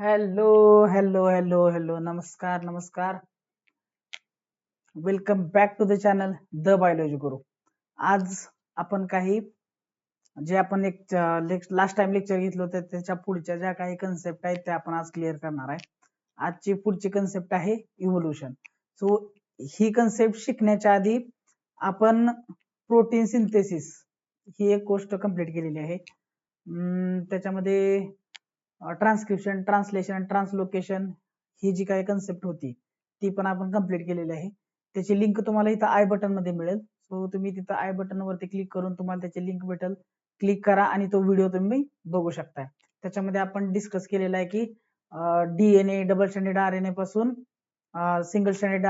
Hello hello hello hello नमस्कार नमस्कार. Welcome back to the channel the biology guru. आज आपण काही जे आपण एक लास्ट टाइम लेक्चर घेतलं होतं त्याच्या पुढच्या ज्या काही कन्सेप्ट आहेत त्या आपण आज क्लिअर करणार आहे. आजची पुढची कन्सेप्ट आहे इव्होल्यूशन. सो ही कन्सेप्ट शिकण्याच्या आधी आपण प्रोटीन सिंथेसिस ही एक गोष्ट कंप्लीट केलेली आहे. त्याच्यामध्ये ट्रान्सक्रिप्शन, ट्रान्सलेशन, ट्रान्सलोकेशन ही जी काही कन्सेप्ट होती ती पण आपण कंप्लीट केलेली आहे. त्याची लिंक तुम्हाला इथं आय बटन मध्ये मिळेल. सो तुम्ही तिथं आय बटन वरती क्लिक करून तुम्हाला त्याची लिंक भेटेल. क्लिक करा आणि तो व्हिडिओ तुम्ही बघू शकता. त्याच्यामध्ये आपण डिस्कस केलेला आहे की डीएनए डबल स्टँडर्ड आरएनए पासून single standard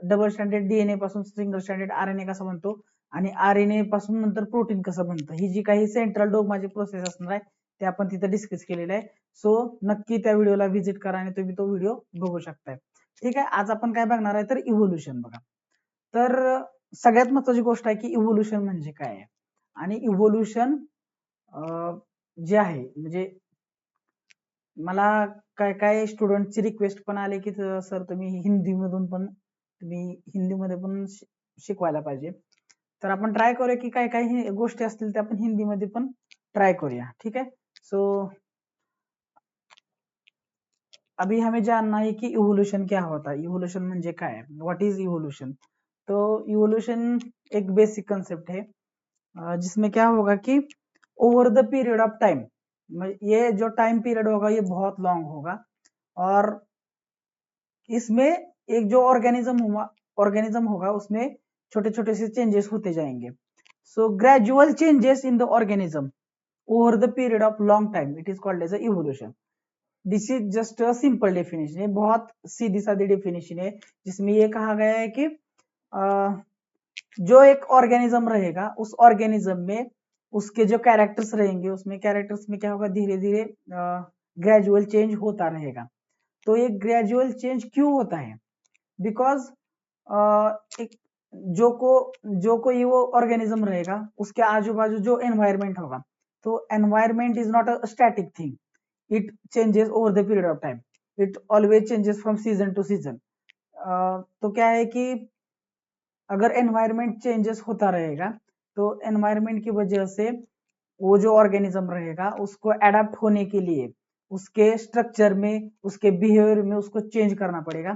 double standard DNA पासून सिंगल स्टँडर्ड आरएनए कसा बनतो आणि आरएनए पासून नंतर प्रोटीन कसं बनतं, ही जी काही सेंट्रल डोग्माची प्रोसेस असणार आहे ते आपण तिथे डिस्कस केलेलं आहे. सो नक्की त्या व्हिडिओला व्हिजिट करा आणि तुम्ही तो व्हिडिओ बघू शकताय. ठीक आहे. आज आपण काय बघणार आहे तर इव्होल्यूशन. बघा, तर सगळ्यात महत्त्वाची गोष्ट आहे की इव्होल्यूशन म्हणजे काय आहे आणि इव्होल्यूशन जे आहे म्हणजे मला काय काय स्टुडंटची रिक्वेस्ट पण आले की सर तुम्ही हिंदी मधून पण हिंदीमध्ये पण शिकवायला पाहिजे. तर आपण ट्राय करूया की काय काय गोष्टी असतील ते आपण हिंदीमध्ये पण ट्राय करूया. ठीक है. सो अभी हमें जानना है कि इवोल्यूशन क्या होता है. इवोल्यूशन म्हणजे काय, व्हाट इज इवोल्यूशन. तो इवोल्यूशन एक बेसिक कंसेप्ट है जिसमें क्या होगा कि over the period of time, ये जो टाइम पीरियड होगा ये बहुत लॉन्ग होगा और इसमें एक जो ऑर्गेनिज्म होगा उसमें छोटे छोटे से चेंजेस होते जाएंगे. So gradual changes in the organism over the period of long time, it is called as evolution. This is just a simple definition है, बहुत सीधी सादी डेफिनेशन है जिसमें ये कहा गया है कि जो एक ऑर्गेनिज्म रहेगा उस ऑर्गेनिज्म में उसके जो कैरेक्टर्स रहेंगे उसमें कैरेक्टर्स में क्या होगा, धीरे धीरे ग्रेजुअल चेंज होता रहेगा. तो ये ग्रेजुअल चेंज क्यों होता है, बिकॉज जो कोई वो ऑर्गेनिज्म रहेगा उसके आजू बाजू जो एनवायरमेंट होगा, तो environment is not a static thing, it changes over the period of time, it always changes from season two season. तो क्या है कि अगर एनवायरमेंट चेंजेस होता रहेगा तो एनवायरमेंट की वजह से वो जो ऑर्गेनिज्म रहेगा उसको एडाप्ट होने के लिए उसके स्ट्रक्चर में, उसके बिहेवियर में उसको चेंज करना पड़ेगा.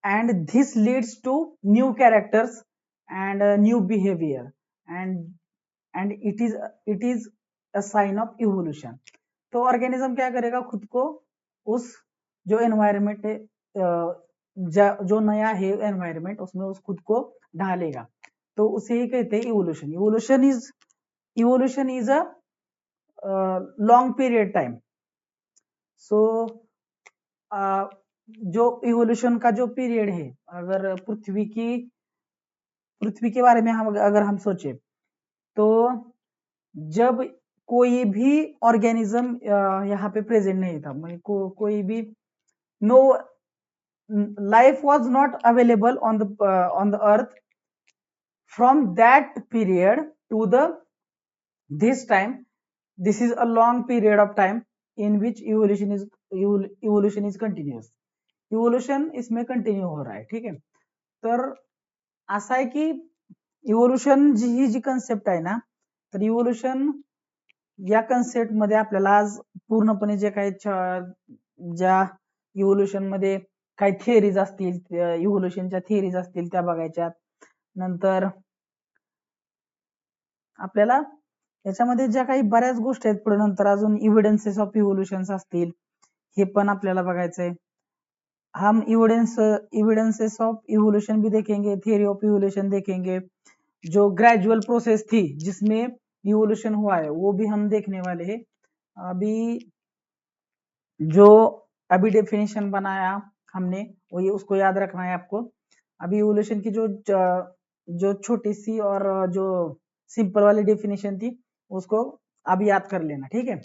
And this leads to new characters and new behaviour and it is a sign of evolution. तो ऑर्गेनिज्म क्या करेगा, खुद को उस जो एनवायरमेंट है जो नया है एनवायरमेंट उसमें उस खुद को ढालेगा, तो उसे ही कहते हैं evolution. Evolution is a long period time. So जो इवोल्यूशन का जो पीरियड है, अगर पृथ्वी के बारे में अगर हम सोचे तो जब कोई भी ऑर्गेनिज्म यहाँ पे प्रेजेंट नहीं था, कोई भी no life was not available on the earth, from that period to the this time, this is a long period of time in which evolution is continuous. Evolution इसमें कंटिन्यू हो रहा है. ठीक है. तर असं आहे की इव्होल्यूशन ही जी कन्सेप्ट आहे ना, तर इव्होल्यूशन या कन्सेप्ट मध्ये आपल्याला आज पूर्णपणे जे काही ज्या इव्होल्यूशन मध्ये काही थिअरीज असतील, इव्होल्यूशनच्या थिअरीज असतील त्या बघायच्या. नंतर आपल्याला याच्यामध्ये ज्या काही बऱ्याच गोष्टी आहेत पुढे नंतर अजून इव्हिडन्सेस ऑफ इव्होल्यूशन्स असतील हे पण आपल्याला बघायचंय. हम इविडेंसेस ऑफ इवोल्यूशन भी देखेंगे, थियरी ऑफ इवोल्यूशन देखेंगे, जो ग्रेजुअल प्रोसेस थी जिसमें इवोल्यूशन हुआ है वो भी हम देखने वाले हैं. अभी डेफिनेशन बनाया हमने वो ये उसको याद रखना है आपको. अभी इवोल्यूशन की जो छोटी सी और जो सिंपल वाली डेफिनेशन थी उसको अब याद कर लेना. ठीक है.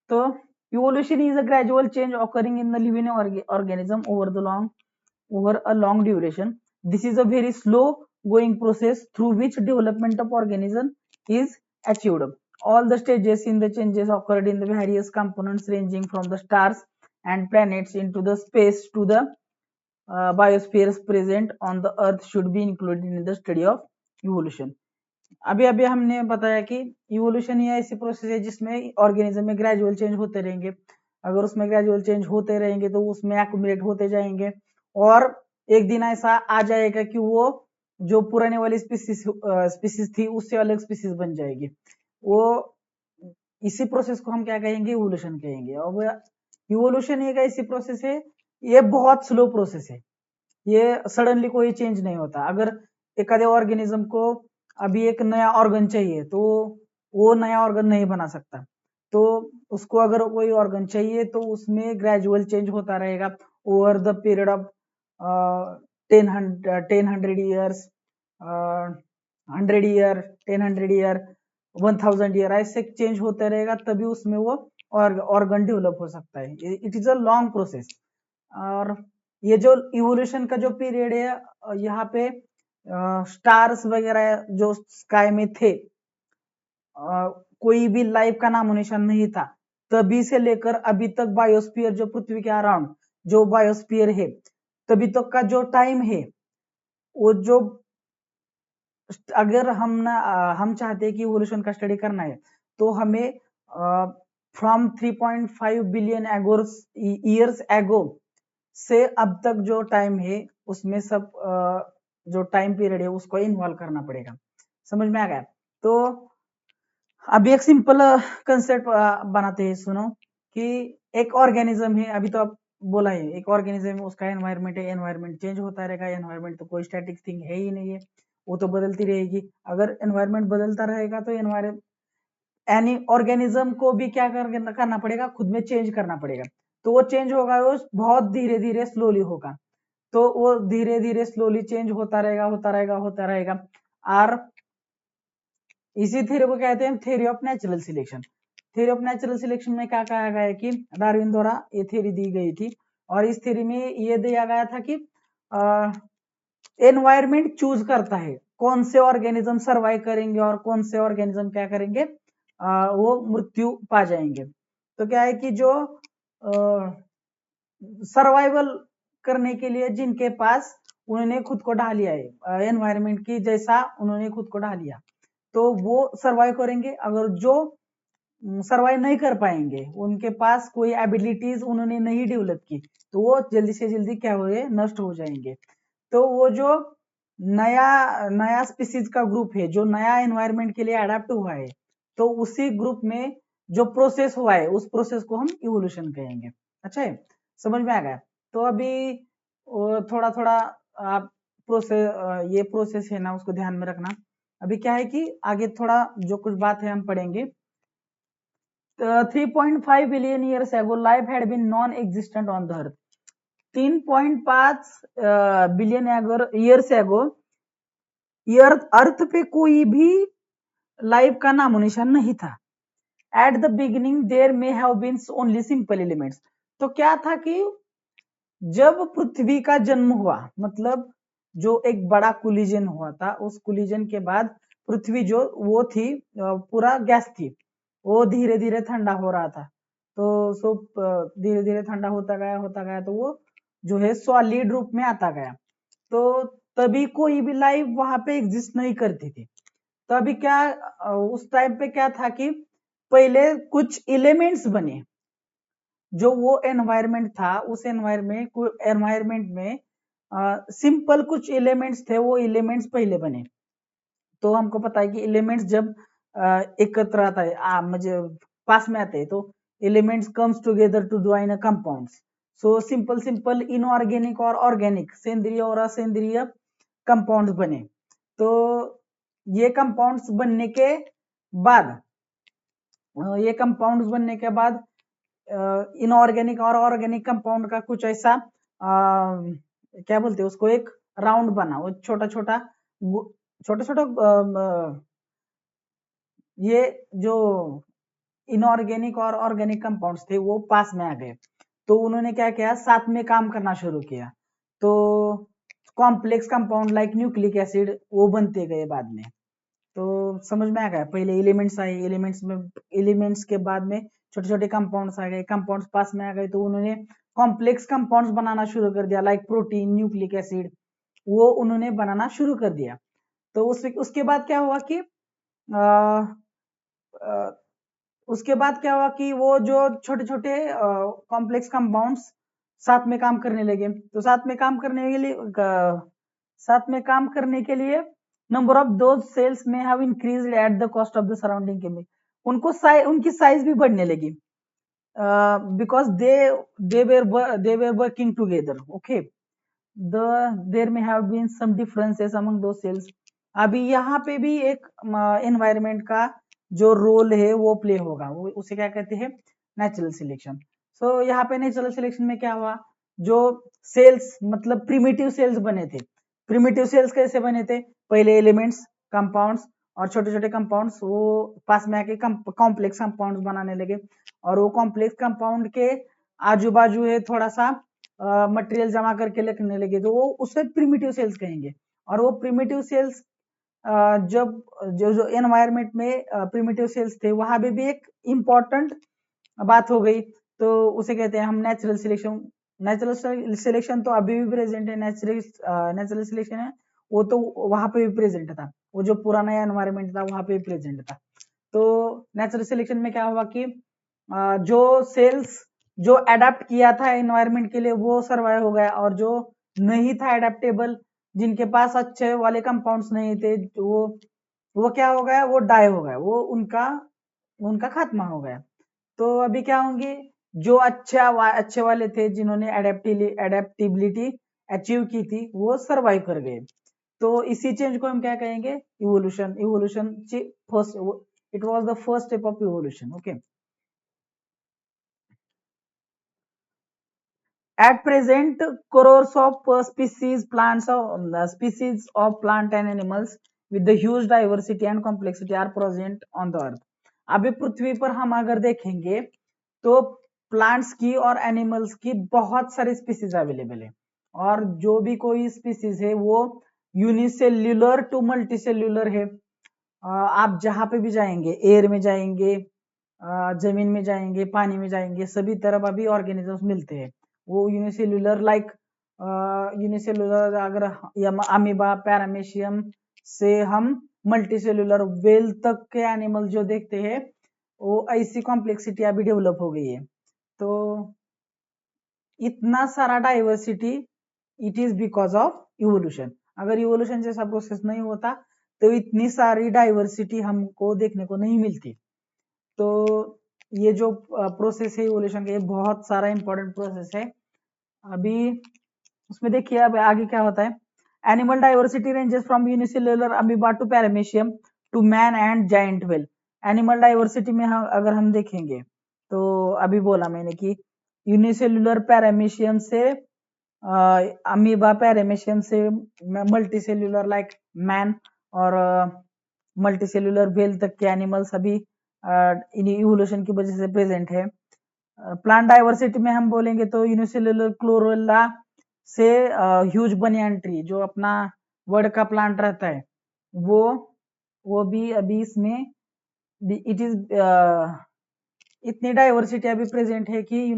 तो evolution is a gradual change occurring in the living organism over a long duration. This is a very slow going process through which development of organism is achieved. All the stages in the changes occurred in the various components ranging from the stars and planets into the space to the biospheres present on the earth should be included in the study of evolution. अभी अभी हमने बताया कि evolution ये ऐसी process है जिसमें organism में ग्रेजुअल चेंज होते रहेंगे। अगर उसमें ग्रेजुअल चेंज होते रहेंगे तो उसमें एक्यूमुलेट होते जाएंगे और एक दिन ऐसा आ जाएगा कि वो जो पुराने वाली स्पीसीज थी उससे अलग स्पीसीज बन जाएगी। वो इसी प्रोसेस को हम क्या कहेंगे, इवोल्यूशन कहेंगे। अब इवोल्यूशन एक ऐसी प्रोसेस है, ये बहुत स्लो प्रोसेस है, ये सडनली कोई चेंज नहीं होता। अगर एखाद्या ऑर्गेनिज्म को अभी एक नया ऑर्गन चाहिए तो वो नया ऑर्गन नहीं बना सकता, तो उसको अगर कोई ऑर्गन चाहिए तो उसमें ग्रेजुअल चेंज होता रहेगा over the period of 1000 years, 100 year, 1000 year, 1000 year, ऐसे चेंज होता रहेगा, तभी उसमें वो ऑर्गन डेवलप हो सकता है। It is a long process. और ये जो इवोल्यूशन का जो पीरियड है, यहाँ पे स्टार्स वगैरह जो स्काई में थे, कोई भी लाइफ का नामो निशान नहीं था, तभी से लेकर अभी तक बायोस्फीयर जो पृथ्वी के अराउंड जो बायोस्फीयर है, तभी तक का जो टाइम है, वो जो अगर हम चाहते हैं कि इवोल्यूशन का स्टडी करना है तो हमें फ्रॉम 3.5 बिलियन ईयर्स एगो से अब तक जो टाइम है उसमें सब जो टाइम पीरियड है उसको इन्वॉल्व करना पड़ेगा। समझ में आ गया? तो अभी एक सिंपल कंसेप्ट बनाते हैं, सुनो कि एक ऑर्गेनिज्म है, अभी तो आप बोला है एक ऑर्गेनिज्म है, उसका एनवायरमेंट है, एनवायरमेंट चेंज होता रहेगा। एनवायरमेंट तो कोई स्टैटिक थिंग है ही नहीं है, वो तो बदलती रहेगी। अगर एनवायरमेंट बदलता रहेगा तो यानी ऑर्गेनिज्म को भी क्या करना पड़ेगा, खुद में चेंज करना पड़ेगा। तो वो चेंज होगा, वो बहुत धीरे धीरे स्लोली होगा, तो वो धीरे धीरे स्लोली चेंज होता रहेगा, होता रहेगा, होता रहेगा। और इसी थ्योरी को कहते हैं theory of natural selection. Theory of natural selection में क्या कहा गया है कि डार्विन द्वारा ये थ्योरी दी गई थी, और इस थ्योरी में ये दिया गया था कि एनवायरमेंट चूज करता है कौन से ऑर्गेनिज्म सर्वाइव करेंगे और कौन से ऑर्गेनिज्म क्या करेंगे, वो मृत्यु पा जाएंगे। तो क्या है कि जो सर्वाइवल करने के लिए जिनके पास उन्होंने खुद को ढा लिया है, एनवायरमेंट की जैसा उन्होंने खुद को ढा लिया, तो वो सर्वाइव करेंगे। अगर जो सर्वाइव नहीं कर पाएंगे, उनके पास कोई एबिलिटीज उन्होंने नहीं डेवलप की, तो वो जल्दी से जल्दी क्या हो गए, नष्ट हो जाएंगे। तो वो जो नया नया स्पीसीज का ग्रुप है, जो नया एनवायरमेंट के लिए अडेप्ट हुआ है, तो उसी ग्रुप में जो प्रोसेस हुआ है उस प्रोसेस को हम इवोल्यूशन कहेंगे। अच्छा है, समझ में आ गया? तो अभी थोड़ा थोड़ा आप ये प्रोसेस है ना उसको ध्यान में रखना। अभी क्या है कि आगे थोड़ा जो कुछ बात है हम पढ़ेंगे। 3.5 billion years ago life had been non existent on the earth. 3.5 billion years ago earth पे कोई भी लाइफ का नामो निशान नहीं था। At the beginning there may have been only simple elements. तो क्या था कि जब पृथ्वी का जन्म हुआ, मतलब जो एक बड़ा कुलिजन हुआ था, उस कुलिजन के बाद पृथ्वी जो वो थी पूरा गैस थी, वो धीरे धीरे ठंडा हो रहा था। तो धीरे धीरे ठंडा होता गया तो वो जो है सॉलिड रूप में आता गया। तो तभी कोई भी लाइफ वहां पे एग्जिस्ट नहीं करती थी। तो अभी क्या उस टाइम पे क्या था कि पहले कुछ एलिमेंट्स बने, जो वो एनवायरमेंट था, उस एनवायरमेंट में सिंपल कुछ एलिमेंट्स थे, वो एलिमेंट्स पहले बने। तो हमको पता है कि एलिमेंट्स जब एकत्र आता है, म्हणजे पास में आते हैं, तो elements comes together to join a compounds. So simple inorganic और ऑर्गेनिक, सेंद्रीय और असेंद्रीय कंपाउंड्स बने। तो ये कंपाउंड्स बनने के बाद इनऑर्गेनिक और ऑर्गेनिक कंपाउंड का कुछ ऐसा क्या बोलते हैं उसको, एक राउंड बना, वो छोटा छोटा ये जो इनऑर्गेनिक और ऑर्गेनिक कंपाउंड्स थे वो पास में आ गए। तो उन्होंने क्या किया, साथ में काम करना शुरू किया। तो complex compound like nucleic acid वो बनते गए बाद में। तो समझ में आ गया, पहले एलिमेंट्स आए, एलिमेंट्स के बाद में छोटे छोटे कंपाउंड्स आ गए, कंपाउंड्स पास में आ गए तो उन्होंने कॉम्प्लेक्स कंपाउंड्स बनाना शुरू कर दिया, लाइक प्रोटीन, न्यूक्लिक एसिड, वो उन्होंने बनाना शुरू कर दिया। तो उसके बाद क्या हुआ कि उसके बाद क्या हुआ कि वो जो छोटे छोटे कॉम्प्लेक्स कंपाउंड्स साथ में काम करने लगे। तो साथ में काम करने के लिए number of those cells may have increased at the cost of the surrounding chemical. उनकी साइज भी बढ़ने लगी, because they were working together. Okay, there may have been some differences among those cells. अभी यहाँ पे भी एक एनवायरमेंट का जो रोल है वो प्ले होगा, वो उसे क्या कहते हैं, नेचुरल सिलेक्शन। सो यहाँ पे नेचुरल सिलेक्शन में क्या हुआ, जो सेल्स मतलब प्रिमिटिव सेल्स बने थे। प्रिमिटिव सेल्स कैसे बने थे, पहले एलिमेंट्स, कंपाउंड्स और छोटे छोटे कंपाउंड्स वो पास में आके कॉम्प्लेक्स कंपाउंड्स बनाने लगे, और वो कॉम्प्लेक्स कंपाउंड के आजू बाजू है थोड़ा सा मटेरियल जमा करके लिखने लगे, तो वो उसे प्रिमिटिव सेल्स कहेंगे। और वो प्रिमिटिव सेल्स जब जो जो एनवायरमेंट में प्रिमिटिव सेल्स थे वहां पे भी एक इम्पोर्टेंट बात हो गई, तो उसे कहते हैं हम नेचुरल सिलेक्शन। नेचुरल सिलेक्शन तो अभी भी प्रेजेंट है, नेचुरल सिलेक्शन है वो तो वहां पे भी प्रेजेंट था, वो जो पुराना एनवायरमेंट था वहां पे भी प्रेजेंट था। तो नेचुरल सिलेक्शन में क्या हुआ कि जो सेल्स जो अडेप्ट किया था एनवायरमेंट के लिए वो सर्वाइव हो गया, और जो नहीं था अडेप्टेबल, जिनके पास अच्छे वाले कंपाउंड्स नहीं थे, वो क्या हो गया, वो डाई हो गया, वो उनका उनका खात्मा हो गया। तो अभी क्या होंगे, जो अच्छे वाले थे जिन्होंने एडेप्टिबिलिटी अचीव की थी वो सर्वाइव कर गए। तो इसी चेंज को हम क्या कहेंगे, evolution. Evolution first, it was the first step of evolution. Okay, at present crores of species of plant and animals with the huge diversity and complexity are present on the earth। अभी पृथ्वी पर हम अगर देखेंगे तो plants की और animals की बहुत सारी स्पीसीज अवेलेबल है, और जो भी कोई स्पीसीज है वो यूनिसेल्युलर टू मल्टीसेल्युलर है। आप जहां पे भी जाएंगे, एयर में जाएंगे, जमीन में जाएंगे, पानी में जाएंगे, सभी तरफ अभी ऑर्गेनिजम्स मिलते हैं। वो यूनिसेल्युलर लाइक यूनिसेल्युलर अगर अमीबा, पैरामीशियम से हम मल्टीसेल्युलर वेल तक के एनिमल जो देखते हैं, वो ऐसी कॉम्प्लेक्सिटी अभी डेवलप हो गई है। तो इतना सारा diversity, it is because of evolution. अगर इवोल्यूशन जैसा प्रोसेस नहीं होता तो इतनी सारी डाइवर्सिटी हमको देखने को नहीं मिलती। तो ये जो प्रोसेस है इवोल्यूशन का, ये बहुत सारा इंपॉर्टेंट प्रोसेस है। अभी उसमें देखिए अब आगे क्या होता है। Animal diversity ranges from unicellular amoeba to paramecium to man and giant whale. Animal diversity में अगर हम देखेंगे तो अभी बोला मैंने कि यूनिसेल्युलर पैरामीशियम से अमीबा, पैरामीशियम से मल्टीसेल्युलर लाइक मैन, और मल्टीसेल्युलर व्हेल तक के एनिमल्स अभी इवोल्यूशन की वजह से प्रेजेंट है। प्लांट डाइवर्सिटी में हम बोलेंगे तो यूनिसेल्युलर क्लोरेला से ह्यूज बनियान ट्री, जो अपना वर्ड का प्लांट रहता है, वो भी अभी इसमें इट इज इतनी डाइवर्सिटी अभी प्रेजेंट है कि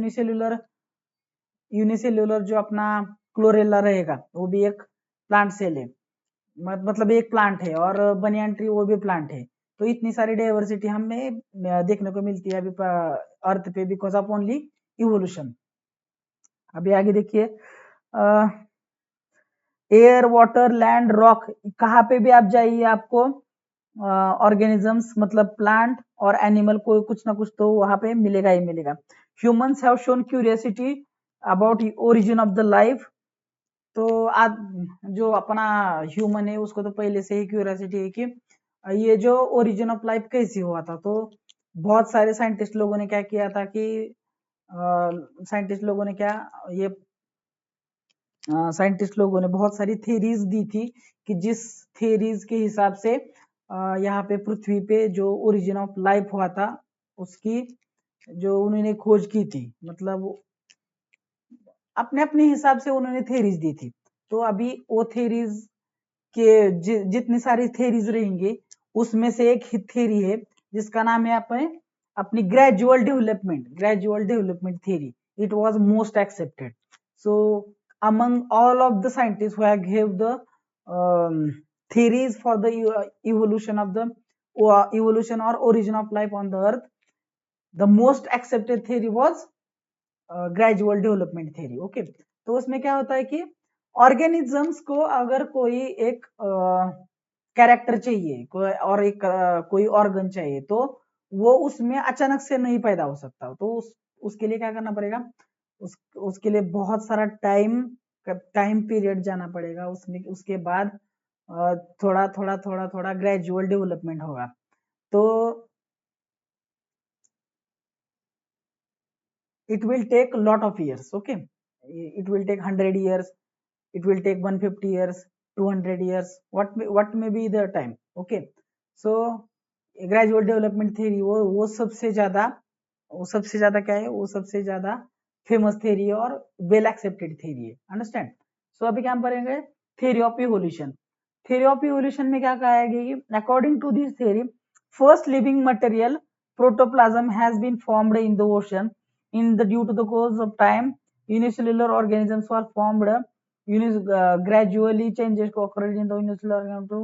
यूनिसेल्युलर जो अपना क्लोरेला रहेगा वो भी एक प्लांट सेल है, मतलब एक प्लांट है, और बनियान ट्री वो भी प्लांट है। तो इतनी सारी डाइवर्सिटी हमें देखने को मिलती है अभी अर्थ पे बिकॉज ऑफ ओनली इवोल्यूशन। अभी आगे देखिए, एयर, वाटर, लैंड, रॉक, कहाँ पे भी आप जाइए आपको ऑर्गेनिजम्स मतलब प्लांट और एनिमल को कुछ ना कुछ तो वहां पे मिलेगा ही मिलेगा। Humans have shown curiosity about origin of the life. तो आज जो अपना ह्यूमन है उसको तो पहले से ही क्यूरियोसिटी है कि ये जो ओरिजिन ऑफ लाइफ कैसी हुआ था। तो बहुत सारे साइंटिस्ट लोगों ने क्या किया था कि साइंटिस्ट लोगों ने क्या ये साइंटिस्ट लोगों ने बहुत सारी थेरीज दी थी कि जिस थेरीज के हिसाब से यहाँ पे पृथ्वी पे जो ओरिजिन ऑफ लाइफ हुआ था उसकी जो उन्होंने खोज की थी, मतलब अपने अपने हिसाब से उन्होंने थेरीज दी थी। तो अभी वो थेरीज के जितनी सारी थेरीज रहेंगी उसमें से एक थेरी है जिसका नाम है अपने अपनी gradual development theory, it was most accepted. So among all of the scientists who have gave the um, theories for the evolution of the evolution or origin of life on the earth, the most accepted theory was gradual development theory. Okay, तो उसमें क्या होता है कि organisms को अगर कोई एक कैरेक्टर चाहिए, कोई और एक कोई ऑर्गन चाहिए, तो वो उसमें अचानक से नहीं पैदा हो सकता. तो उसके लिए क्या करना पड़ेगा, उसके लिए बहुत सारा टाइम पीरियड जाना पड़ेगा. उसमें उसके बाद थोड़ा थोड़ा थोड़ा थोड़ा ग्रेजुअल डेवलपमेंट होगा. तो it will take a lot of years. Okay, it will take 100 years, it will take 150 years, 200 years, what may be the time. Okay, so gradual development theory वो सबसे ज्यादा क्या है, वो सबसे ज्यादा फेमस थ्योरी है और वेल एक्सेप्टेड थ्योरी है. अंडरस्टैंड. सो अभी क्या हम पढ़ेंगे, theory of evolution. Theory of evolution में क्या कहा है कि according to this theory, first living material protoplasm has been formed in the ocean due to the course of time. Unicellular organisms were formed. Gradually changes occurred in the unicellular organism to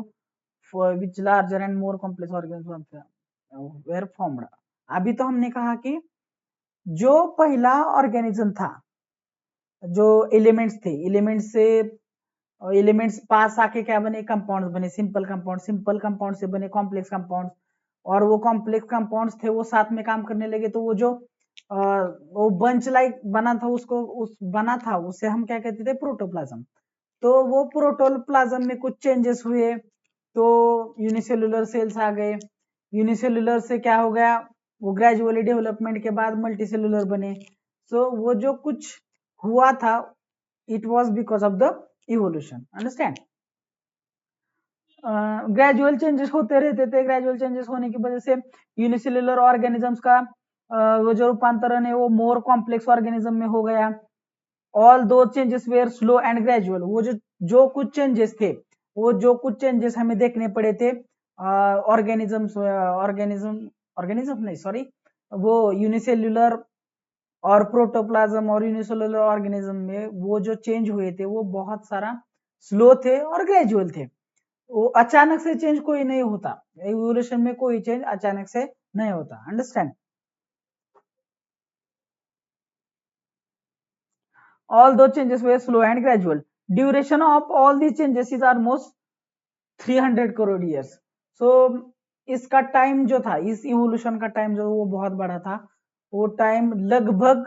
which larger and more complex organisms were formed. अभी तो हमने कहा कि जो पहला organism था, जो elements थे, एलिमेंट्स पास आके क्या बने, कंपाउंड्स बने. सिंपल कंपाउंड से बने कॉम्प्लेक्स कंपाउंड्स, और वो कॉम्प्लेक्स कंपाउंड्स थे वो साथ में काम करने लगे. तो वो जो वो बंच लाइक बना था, उसे हम क्या कहते थे, प्रोटोप्लाज्म. तो वो प्रोटोप्लाज्म में कुछ चेंजेस हुए, तो यूनिसेलुलर सेल्स आ गए. यूनिसेलुलर से क्या हो गया, वो ग्रेजुअली डेवलपमेंट के बाद मल्टीसेलुलर बने. सो वो जो कुछ हुआ था, it was because of the evolution. Understand. Gradual changes होते रहते थे. ग्रेजुअल चेंजेस होने की वजह से यूनिसेलुलर ऑर्गेनिजम्स का वो जो रूपांतरण है वो मोर कॉम्प्लेक्स ऑर्गेनिज्म में हो गया. All those changes were slow and gradual. वो जो कुछ चेंजेस थे, वो जो कुछ चेंजेस हमें देखने पड़े थे ऑर्गेनिज्म नहीं, सॉरी, वो यूनिसेल्युलर और प्रोटोप्लाज्म और यूनिसेलुलर ऑर्गेनिज्म में वो जो चेंज हुए थे वो बहुत सारा स्लो थे और ग्रेजुअल थे. वो अचानक से चेंज कोई नहीं होता. इवोल्यूशन में कोई चेंज अचानक से नहीं होता. Understand. all those changes were slow and gradual. Duration of all these changes is almost 300 crore years. so इसका टाइम जो था, इस इवोल्यूशन का टाइम जो वो बहुत बड़ा था. वो टाइम लगभग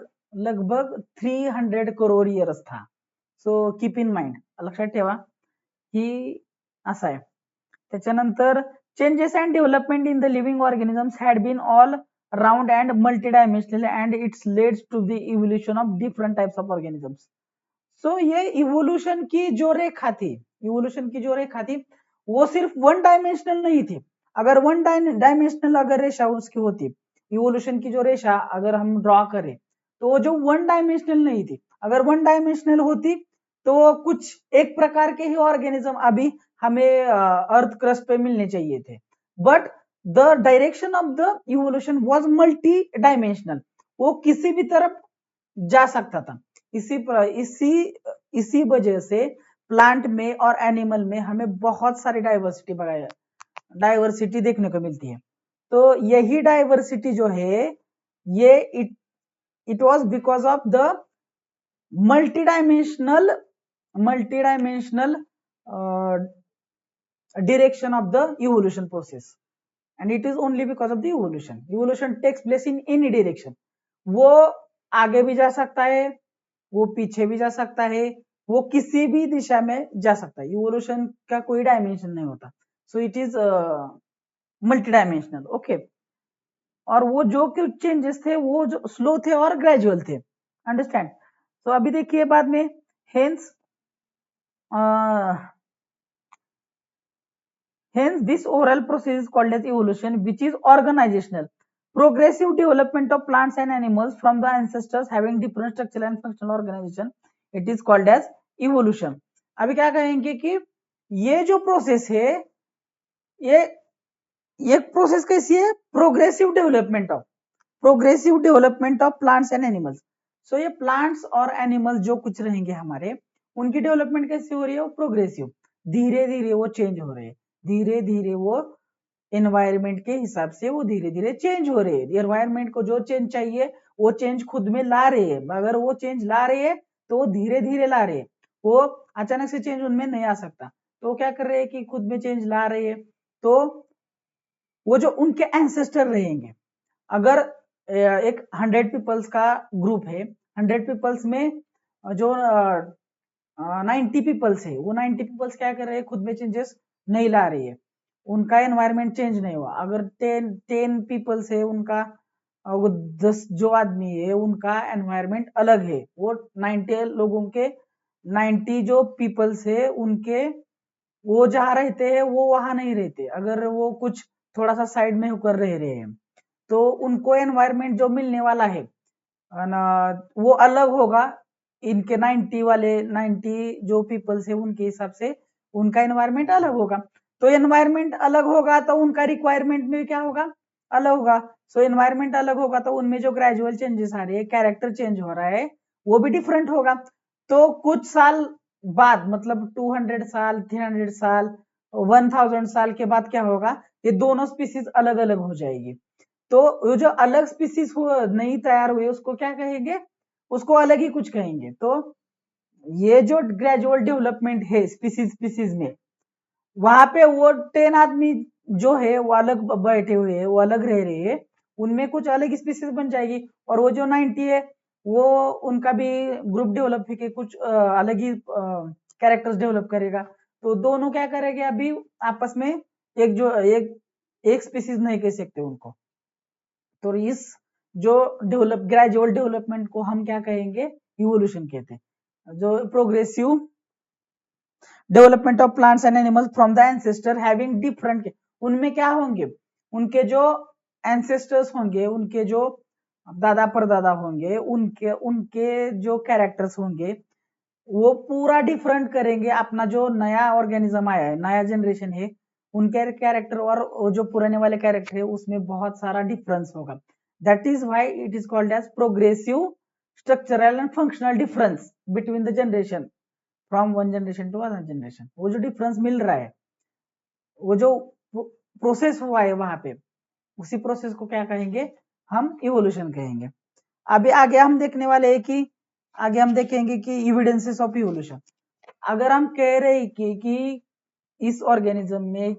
300 करोड़ इयर्स था. सो कीप इन माइंड, लक्षात ठेवा की असं आहे. त्याच्यानंतर changes and development in the living organisms had been all round and multidimensional and it's leads to the evolution of different types of organisms. So ये evolution की जो रेखा थी, वो सिर्फ वन डायमेंशनल नहीं थी. अगर वन डायमेंशनल अगर रेखा उसकी होती, इवोल्यूशन की जो रेखा अगर हम ड्रॉ करें, तो वो जो वन डायमेंशनल नहीं थी. अगर वन डायमेंशनल होती तो कुछ एक प्रकार के ही ऑर्गेनिज्म अभी हमें अर्थ क्रस्ट पे मिलने चाहिए थे. But the direction of the evolution was multi dimensional. वो किसी भी तरफ जा सकता था. इसी वजह से प्लांट में और एनिमल में हमें बहुत सारी डाइवर्सिटी देखने को मिलती है. तो यही डाइवर्सिटी जो है, ये it was because of the multidimensional direction of the evolution process, and it is only because of the evolution takes place in any direction. वो आगे भी जा सकता है, वो पीछे भी जा सकता है, वो किसी भी दिशा में जा सकता है. इवोल्यूशन का कोई डायमेंशन नहीं होता. सो it is multi dimensional. Okay, और वो जो चेंजेस थे वो जो स्लो थे और ग्रेजुअल थे. अंडरस्टैंड. तो अभी देखिए बाद में, hence this oral process is called as evolution, which is organizational progressive development of plants and animals from the ancestors having different structural and functional organization. It is called as evolution. अभी क्या कहेंगे कि ये जो process है, ये process कैसी है, progressive development of progressive development of plants and animals. So ये प्लांट्स और एनिमल्स जो कुछ रहेंगे हमारे, उनकी डेवलपमेंट कैसे हो रही है? वो प्रोग्रेसिव, धीरे धीरे वो चेंज हो रहे हैं, धीरे धीरे वो एनवायरमेंट के हिसाब से वो धीरे धीरे चेंज हो रहे हैं। एनवायरमेंट को जो चेंज चाहिए वो चेंज खुद में ला रहे हैं, अगर वो चेंज ला रहे हैं तो वो धीरे धीरे ला रहे हैं, वो अचानक से चेंज उनमें नहीं आ सकता। तो क्या कर रहे हैं कि खुद में चेंज ला रहे हैं। तो वो जो उनके एंसेस्टर रहेंगे, अगर एक 100 पीपल्स का ग्रुप है, 100 पीपल्स में जो 90 पीपल्स है, वो 90 पीपल्स क्या कर रहे हैं? खुद में चेंजेस नहीं ला रही है, उनका एनवायरमेंट चेंज नहीं हुआ। अगर 10 पीपल्स है, उनका वो 10 जो आदमी है उनका एनवायरमेंट अलग है, वो 90 लोगों के 90 जो पीपल्स है उनके वो जहाँ रहते हैं वो वहां नहीं रहते, अगर वो कुछ थोड़ा सा साइड में होकर रह रहे हैं तो उनको एनवायरमेंट जो मिलने वाला है वो अलग होगा। इनके 90 वाले 90 जो पीपल्स है उनके हिसाब से उनका एनवायरमेंट अलग होगा। तो एनवायरमेंट अलग होगा तो उनका रिक्वायरमेंट में क्या होगा? अलग होगा। सो एनवायरमेंट अलग होगा तो उनमें जो ग्रेजुअल चेंजेस आ रहे हैं, कैरेक्टर चेंज हो रहा है, वो भी डिफरेंट होगा। तो कुछ साल बाद, मतलब 200 साल, 300 साल, 1000 साल के बाद क्या होगा? ये दोनों स्पीसीज अलग अलग हो जाएगी। तो वो जो अलग स्पीसीज नहीं तैयार हुई उसको क्या कहेंगे? उसको अलग ही कुछ कहेंगे। तो ये जो ग्रेजुअल डेवलपमेंट है स्पीसीज स्पीसीज में, वहां पे वो 10 आदमी जो है वो अलग बैठे हुए हैं, वो अलग रह रहे हैं, उनमें कुछ अलग स्पीसीज बन जाएगी। और वो जो 90 है वो उनका भी ग्रुप डेवलप है कि कुछ अलग ही कैरेक्टर्स डेवलप करेगा। तो दोनों क्या करेंगे? अभी आपस में एक स्पीसीज नहीं कह सकते उनको। तो इस जो ग्रेजुअल डेवलपमेंट को हम क्या कहेंगे? इवोल्यूशन कहते हैं। जो progressive development of plants and animals from the ancestor having different, उनमें क्या होंगे? उनके जो एंसेस्टर्स होंगे, उनके जो दादा परदादा होंगे, उनके उनके जो कैरेक्टर्स होंगे वो पूरा डिफरेंट करेंगे। अपना जो नया ऑर्गेनिज्म आया है, नया जनरेशन है, उनके कैरेक्टर और जो पुराने वाले कैरेक्टर है उसमें बहुत सारा डिफरेंस होगा। That is why it is called as progressive structural and functional difference between the generation, from one generation to other generation. वो जो डिफरेंस मिल रहा है, वो जो प्रोसेस हुआ है वहां पे, उसी प्रोसेस को क्या कहेंगे? हम इवोल्यूशन कहेंगे। अभी आगे हम देखने वाले हैं कि आगे हम देखेंगे कि इविडेंसेस ऑफ इवोल्यूशन। अगर हम कह रहे हैं कि इस ऑर्गेनिज्म में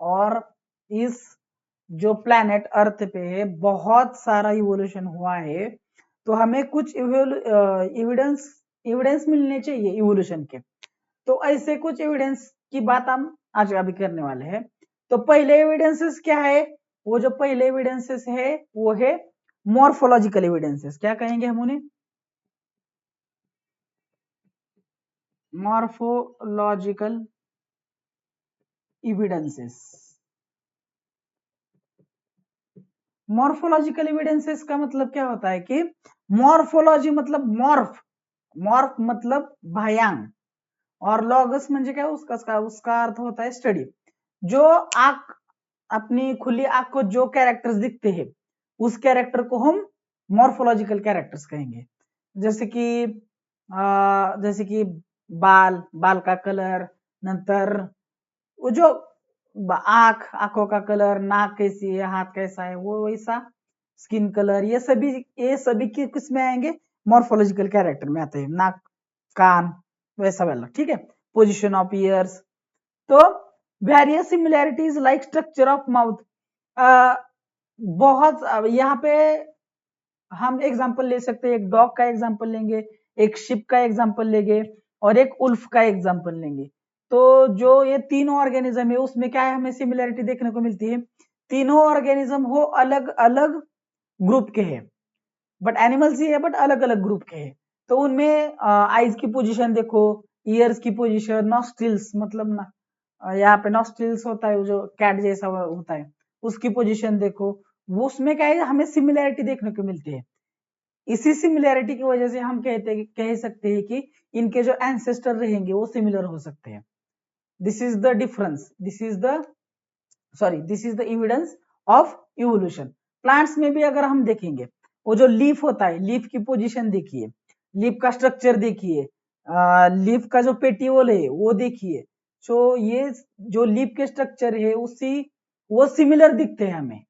और इस जो प्लैनेट अर्थ पे है बहुत सारा इवोल्यूशन हुआ है, तो हमें कुछ एविडेंस मिलने चाहिए इवोल्यूशन के। तो ऐसे कुछ एविडेंस की बात हम आज अभी करने वाले हैं। तो पहले एविडेंसेस क्या है? वो जो पहले एविडेंसेस है वो है मॉर्फोलॉजिकल एविडेंसेस। क्या कहेंगे हम उन्हें? Morphological evidences. मॉर्फोलॉजिकल एविडेंसेस का मतलब क्या होता है कि मॉर्फोलॉजी मतलब मॉर्फ, मॉर्फ मतलब भायांग, और लॉगस म्हणजे क्या? उसका अर्थ होता है स्टडी। जो आंख, अपनी खुली आंख को जो कैरेक्टर्स दिखते हैं उस कैरेक्टर को हम मॉर्फोलॉजिकल कैरेक्टर्स कहेंगे। जैसे कि बाल का कलर, नंतर वो जो आंखों का कलर, नाक कैसी है, हाथ कैसा है, वो वैसा स्किन कलर, ये सभी किस में आएंगे? मॉर्फोलॉजिकल कैरेक्टर में आते हैं। नाक, कान, वैसा वाला, ठीक है। Position of ears. तो various similarities like structure of mouth, बहुत यहाँ पे हम एग्जांपल ले सकते हैं। एक डॉग का एग्जांपल लेंगे, एक शिप का एग्जांपल लेंगे और एक उल्फ का एग्जांपल लेंगे। तो जो ये तीनों ऑर्गेनिज्म है उसमें क्या है? हमें सिमिलैरिटी देखने को मिलती है। तीनों ऑर्गेनिज्म हो अलग अलग ग्रुप के हैं, बट एनिमल्स ही है, बट अलग अलग ग्रुप के हैं। तो उनमें आईज की पोजीशन देखो, ईयर्स की पोजीशन, नॉस्ट्रिल्स मतलब ना यहाँ पे नॉस्ट्रिल्स होता है जो कैट जैसा होता है, उसकी पोजीशन देखो। वो उसमें क्या है? हमें सिमिलैरिटी देखने को मिलती है। इसी सिमिलैरिटी की वजह से हम कह सकते हैं कि इनके जो एंसेस्टर रहेंगे वो सिमिलर हो सकते हैं। This is the difference, this is the evidence of evolution. Plants में भी अगर हम देखेंगे, वो जो लीफ होता है, लीफ की पोजीशन देखिए, लीफ का स्ट्रक्चर देखिए, लीफ का जो पेटियोल है वो देखिए। सो ये जो लीफ के स्ट्रक्चर है उसी वो सिमिलर दिखते हैं हमें।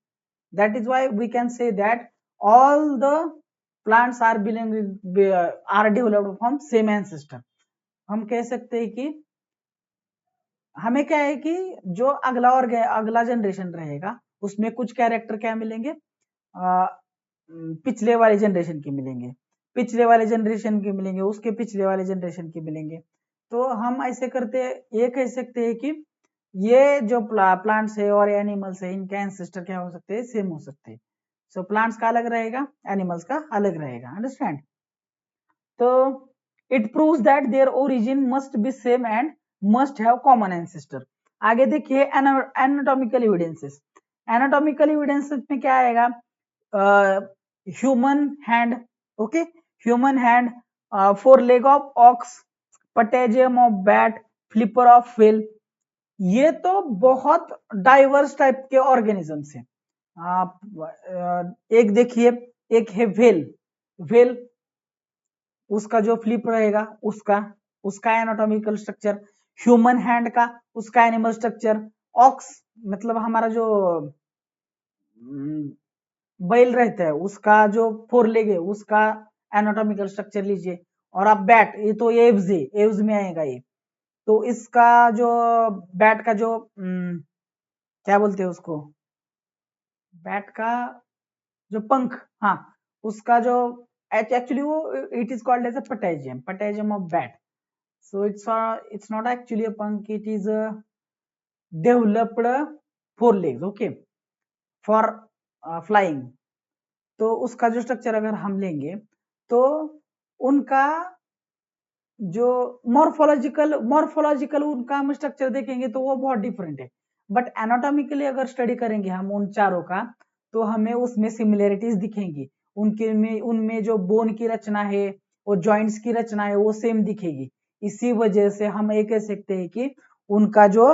That is why we can say that all the plants are belong are developed from same ancestor. हम कह सकते हैं कि हमें क्या है कि जो अगला जनरेशन रहेगा उसमें कुछ कैरेक्टर क्या मिलेंगे, पिछले वाले जनरेशन के मिलेंगे, पिछले वाले जनरेशन के मिलेंगे, उसके पिछले वाले जनरेशन के मिलेंगे। तो हम ऐसे करते ये कह सकते हैं कि ये जो प्लांट्स है और एनिमल्स है इनके एंसेस्टर क्या हो सकते हैं, सेम हो सकते हैं। सो प्लांट्स का अलग रहेगा, एनिमल्स का अलग रहेगा, अंडरस्टैंड। तो it proves that their origin must be same and must have common ancestor. आगे देखिए एनाटॉमिकल एविडेंसेस। एनाटॉमिकल एविडेंसेस में क्या आएगा, human hand, okay, human hand, fore leg of ox, patagium of bat, flipper of whale. ये तो बहुत diverse type के organisms हैं। आप एक देखिए, एक है व्हेल, व्हेल उसका जो फ्लिप रहेगा उसका उसका एनाटॉमिकल स्ट्रक्चर, ह्यूमन हैंड का उसका एनिमल स्ट्रक्चर, ऑक्स मतलब हमारा जो बैल रहता है उसका जो फोर लेग है उसका एनाटॉमिकल स्ट्रक्चर लीजिए। और आप बैट, ये तो एव्स है, एव्स में आएगा ये। तो इसका जो बैट का जो क्या बोलते हैं उसको, बैट का जो पंख, हाँ, उसका जो एक्चुअली वो it is called as a patagium, patagium of bat. So it's not actually a punk, it is a developed four legs, okay, for flying। तो उसका जो स्ट्रक्चर अगर हम लेंगे तो उनका जो मॉर्फोलॉजिकल उनका हम स्ट्रक्चर देखेंगे तो वो बहुत डिफरेंट है। बट एनाटॉमिकली अगर स्टडी करेंगे हम उन चारों का तो हमें उसमें सिमिलरिटीज दिखेंगी। उनमें जो बोन की रचना है, वो जॉइंट्स की रचना है, वो सेम दिखेगी। इसी वजह से हम ये कह सकते हैं कि उनका जो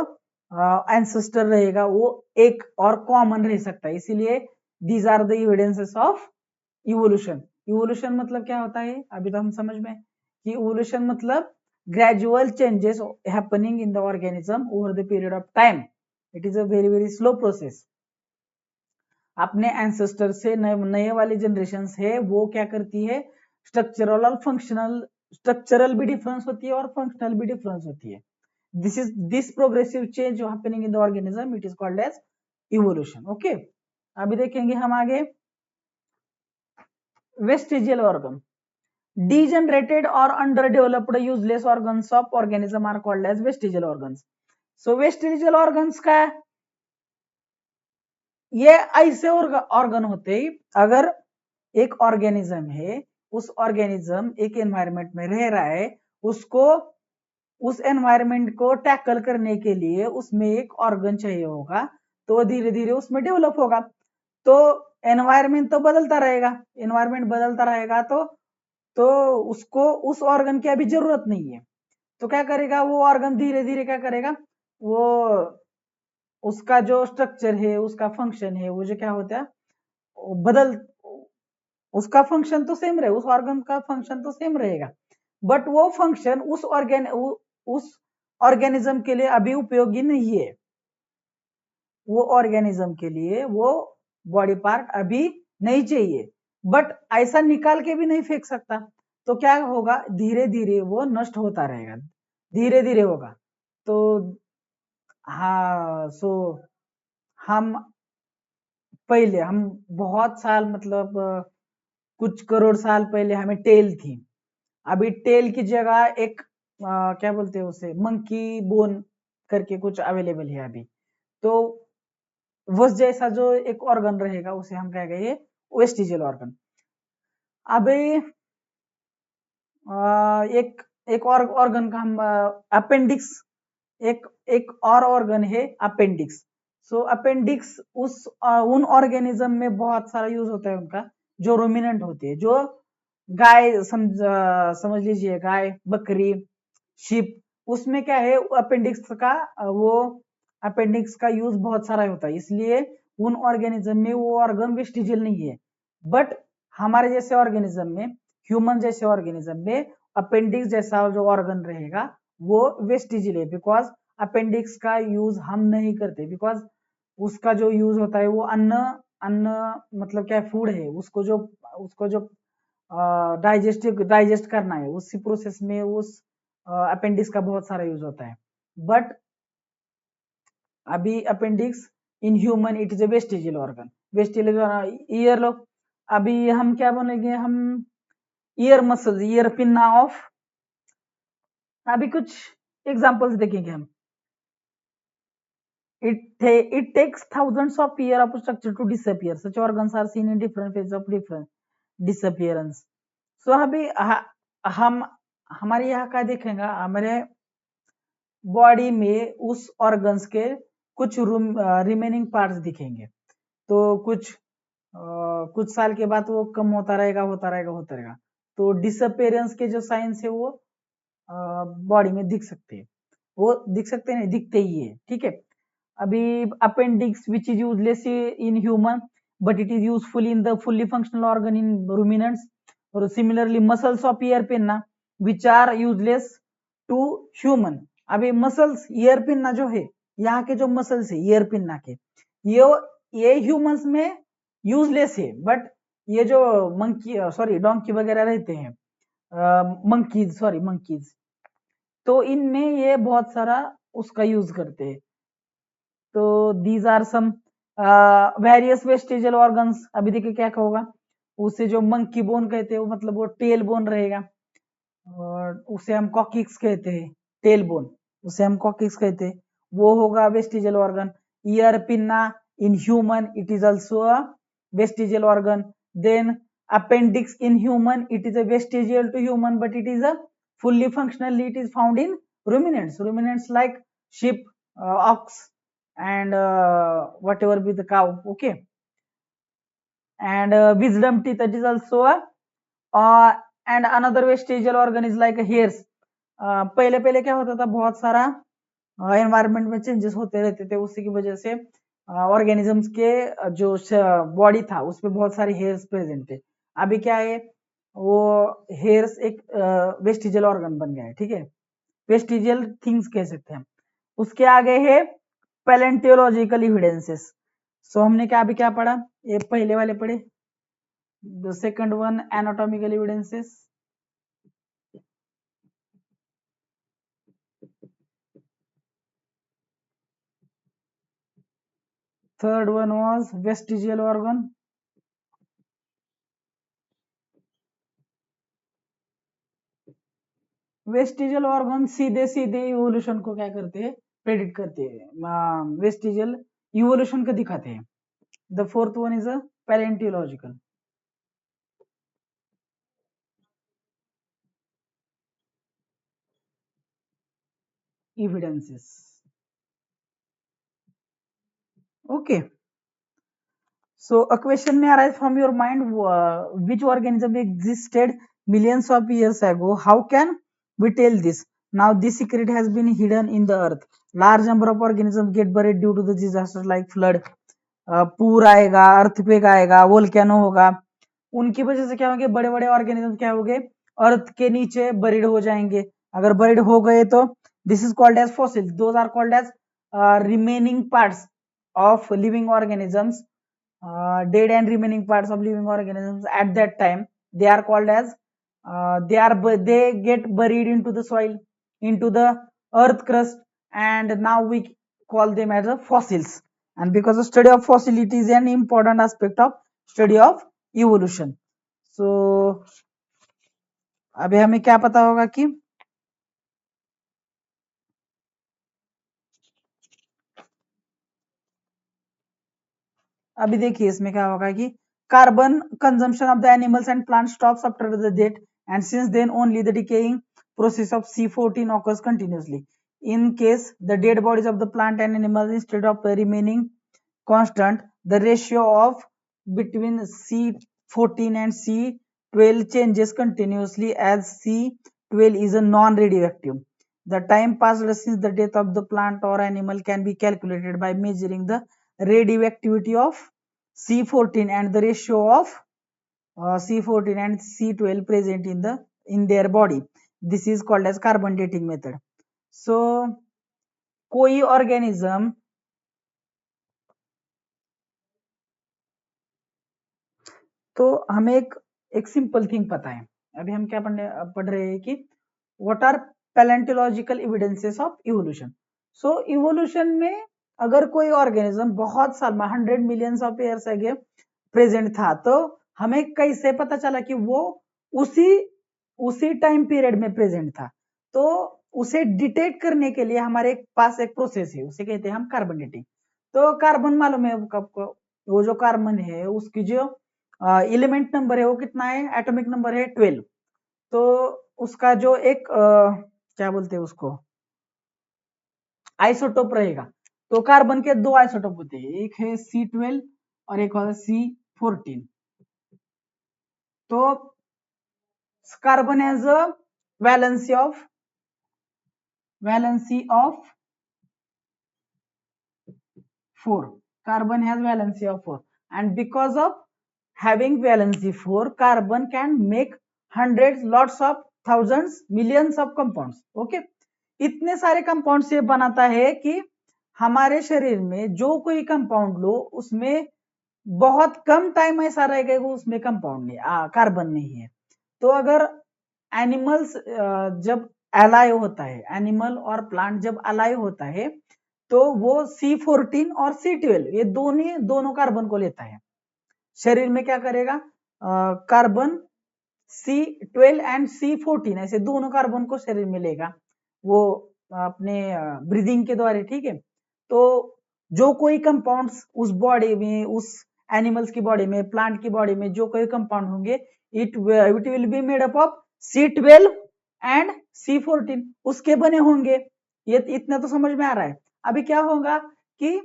एंसेस्टर रहेगा वो एक और कॉमन रह सकता है। इसीलिए these are the evidences of evolution. Evolution मतलब क्या होता है, अभी तो हम समझ में कि इवोल्यूशन मतलब gradual changes happening in the organism over the period of time. It is a very very slow process. अपने एंसेस्टर से नए वाली जनरेशन है वो क्या करती है, स्ट्रक्चरल और फंक्शनल, स्ट्रक्चरल भी डिफरेंस होती है और फंक्शनल भी डिफरेंस होती है। This progressive change happening in the organism, it is called as evolution, okay. अभी देखेंगे हम आगे vestigial organ. degenerated or underdeveloped useless organs of organism are called as vestigial organs। so vestigial organs का ये ऐसे organ होते हैं अगर एक ऑर्गेनिज्म है, उस ऑर्गेनिज्म एक एनवायरमेंट में रह रहा है, उसको उस एनवायरमेंट को टैकल करने के लिए उसमें एक ऑर्गन चाहिए होगा, तो धीरे धीरे उसमें डेवलप होगा। तो एनवायरमेंट तो बदलता रहेगा, एनवायरमेंट बदलता रहेगा तो उसको उस ऑर्गन की अभी जरूरत नहीं है। तो क्या करेगा वो ऑर्गन, धीरे धीरे क्या करेगा वो, उसका जो स्ट्रक्चर है, उसका फंक्शन है, वो जो क्या होता है बदल, उसका फंक्शन तो सेम रहे, उस ऑर्गन का फंक्शन तो सेम रहेगा, बट वो फंक्शन उस ऑर्गेनिज्म के लिए अभी उपयोगी नहीं है। वो ऑर्गेनिज्म के लिए वो बॉडी पार्ट अभी नहीं चाहिए, बट ऐसा निकाल के भी नहीं फेंक सकता। तो क्या होगा, धीरे धीरे वो नष्ट होता रहेगा, धीरे धीरे होगा। तो हाँ, सो हम पहले हम बहुत साल मतलब कुछ करोड़ साल पहले हमें टेल थी, अभी टेल की जगह एक क्या बोलते हैं उसे, मंकी बोन करके कुछ अवेलेबल है अभी। तो वस जैसा जो एक ऑर्गन रहेगा उसे हम क्या कहेंगे, वेस्टिजियल ऑर्गन। अभी एक एक और ऑर्गन का हम अपेंडिक्स, एक एक और ऑर्गन है अपेंडिक्स। सो अपेंडिक्स उन ऑर्गेनिज्म में बहुत सारा यूज होता है उनका, जो रोमिनेंट होती है, जो गाय समझ लीजिए, गाय, बकरी, शिप, उसमें क्या है अपेंडिक्स का वो अपेंडिक्स का यूज बहुत सारा होता है। इसलिए उन ऑर्गेनिज्म में वो ऑर्गन वेस्टिजियल नहीं है, बट हमारे जैसे ऑर्गेनिज्म में, ह्यूमन जैसे ऑर्गेनिज्म में अपेंडिक्स जैसा जो ऑर्गन रहेगा वो वेस्टिजियल है, बिकॉज अपेंडिक्स का यूज हम नहीं करते, बिकॉज उसका जो यूज होता है वो अन्न अन्न मतलब क्या फूड है, उसको जो डाइजेस्ट करना है, उसी प्रोसेस में उस अपेंडिक्स का बहुत सारा यूज होता है। बट अभी appendix in human it is a vestigial organ, vestigial ear लो, अभी हम क्या बोलेंगे, हम ear muscles, ear pinna of, अभी कुछ एग्जांपल्स देखेंगे हम। It takes thousands of years of structure to disappear. Such organs are seen in different phases of different disappearance. So अभी हम हमारे यहाँ का देखेंगे, हमारे बॉडी में उस ऑर्गन्स के कुछ रिमेनिंग पार्ट्स दिखेंगे, तो कुछ साल के बाद वो कम होता रहेगा, होता रहेगा। तो डिसअपेरेंस के जो साइंस है वो बॉडी में दिख सकते हैं, वो दिख सकते नहीं, दिखते ही है, ठीक है। अभी appendix which is useless in human but it is useful in the fully functional organ in ruminants, और similarly muscles of ear pinna which are useless to human. अभी मसल्स ईयर पिन्ना जो है, यहाँ के जो मसल्स है ear pinna के, ये ह्यूमंस में यूजलेस है, बट ये जो मंकी सॉरी डोंकी वगैरह रहते हैं, मंकीज, तो इनमें ये बहुत सारा उसका यूज करते हैं। तो these are some various vestigial organs. अभी देखिए क्या होगा, उसे जो मंकी बोन कहते हैं वो मतलब वो टेल बोन रहेगा, और उसे हम कॉकिक्स कहते हैं, टेल बोन, उसे हम कॉकिक्स कहते हैं, वो होगा vestigial organ. Ear pinna in human it is also a vestigial organ. Then appendix in human it is a vestigial to human but it is a fully functional, it is found in ruminants like sheep, ox, and whatever be the cow, okay. And wisdom teeth, that is also a and another vestigial organ is like hairs. पहले पहले क्या होता था, बहुत सारा environment में changes होते रहते थे, उसी की वजह से ऑर्गेनिजम्स के जो बॉडी था उसमें बहुत सारे हेयर्स प्रेजेंट थे। अभी क्या है, वो हेयर्स एक वेस्टिजियल ऑर्गन बन गया है, ठीक है, वेस्टिजियल थिंग्स कह सकते हैं। उसके आगे है पैलेंटियोलॉजिकल एविडेंसेस। सो हमने क्या अभी क्या पढ़ा, ये पहले वाले पढ़े, the second one anatomical evidences, third one was vestigial organ, vestigial organ सीधे सीधे इवोल्यूशन को क्या करते हैं, प्रेडिक्ट करते हैं, वेस्टिजियल इवोल्यूशन को दिखाते हैं। The fourth one is a paleontological evidences, okay. So a question may arise from your mind, which organism existed millions of years ago, how can we tell this? Now this secret has been hidden in the earth. Large number of organisms get buried due to the disasters like flood, पूर आएगा, earthquake आएगा, volcano होगा, उनकी वजह से क्या होंगे, बड़े बड़े ऑर्गेनिज्म क्या होंगे, अर्थ के नीचे बरीड हो जाएंगे। अगर बरीड हो गए तो this is called as fossil, those are called as remaining parts of living organisms, dead and remaining parts of living organisms at that time, they are called as they get buried into the soil, into the earth crust, and now we call them as a fossils. And because the study of fossil, it is an important aspect of study of evolution. So अभी हमें क्या पता होगा कि अभी देखिए इसमें क्या होगा कि carbon consumption of the animals and plant stops after the death, and since then only the decaying process of C14 occurs continuously. In case the dead bodies of the plant and animals instead of remaining constant, the ratio of between C14 and C12 changes continuously as C12 is a non-radioactive. The time passed since the death of the plant or animal can be calculated by measuring the radioactivity of C14 and the ratio of C14 and C12 present in their body. This is called as carbon dating method. So कोई organism तो हमें एक simple thing पता है, अभी हम क्या पढ़ रहे हैं कि what are palaeontological evidences of evolution. So evolution में अगर कोई ऑर्गेनिज्म बहुत साल में 100 मिलियंस ऑफ ईयर्स आगे प्रेजेंट था, तो हमें कैसे पता चला कि वो उसी उसी टाइम पीरियड में प्रेजेंट था? तो उसे डिटेक्ट करने के लिए हमारे पास एक प्रोसेस है, उसे कहते हैं हम कार्बन डेटिंग। तो कार्बन मालूम है आपको, वो जो कार्बन है उसकी जो एलिमेंट नंबर है वो कितना है, एटॉमिक नंबर है 12। तो उसका जो एक क्या बोलते हैं उसको, आइसोटोप रहेगा। तो कार्बन के दो आइसोटोप होते हैं, एक है C12 और एक है C14। तो carbon has a valency of 4। Carbon has valency of 4, and because of having valency 4, carbon can make hundreds, lots of thousands, millions of compounds. Okay, इतने सारे कंपाउंड ये बनाता है कि हमारे शरीर में जो कोई कंपाउंड लो उसमें बहुत कम टाइम ऐसा रहेगा वो उसमें कंपाउंड नहीं, कार्बन नहीं है। तो अगर एनिमल्स जब अलाइव होता है, एनिमल और प्लांट जब अलाइव होता है, तो वो C14 और C12 ये दोनों कार्बन को लेता है। शरीर में क्या करेगा, कार्बन C12 एंड C14 ऐसे दोनों कार्बन को शरीर में लेगा वो अपने ब्रीदिंग के द्वारा, ठीक है। तो जो कोई कंपाउंड्स उस बॉडी में, उस एनिमल्स की बॉडी में, प्लांट की बॉडी में जो कोई कंपाउंड होंगे, it will be made up of C12 and C14, उसके बने होंगे। ये इतना तो समझ में आ रहा है। अभी क्या होगा कि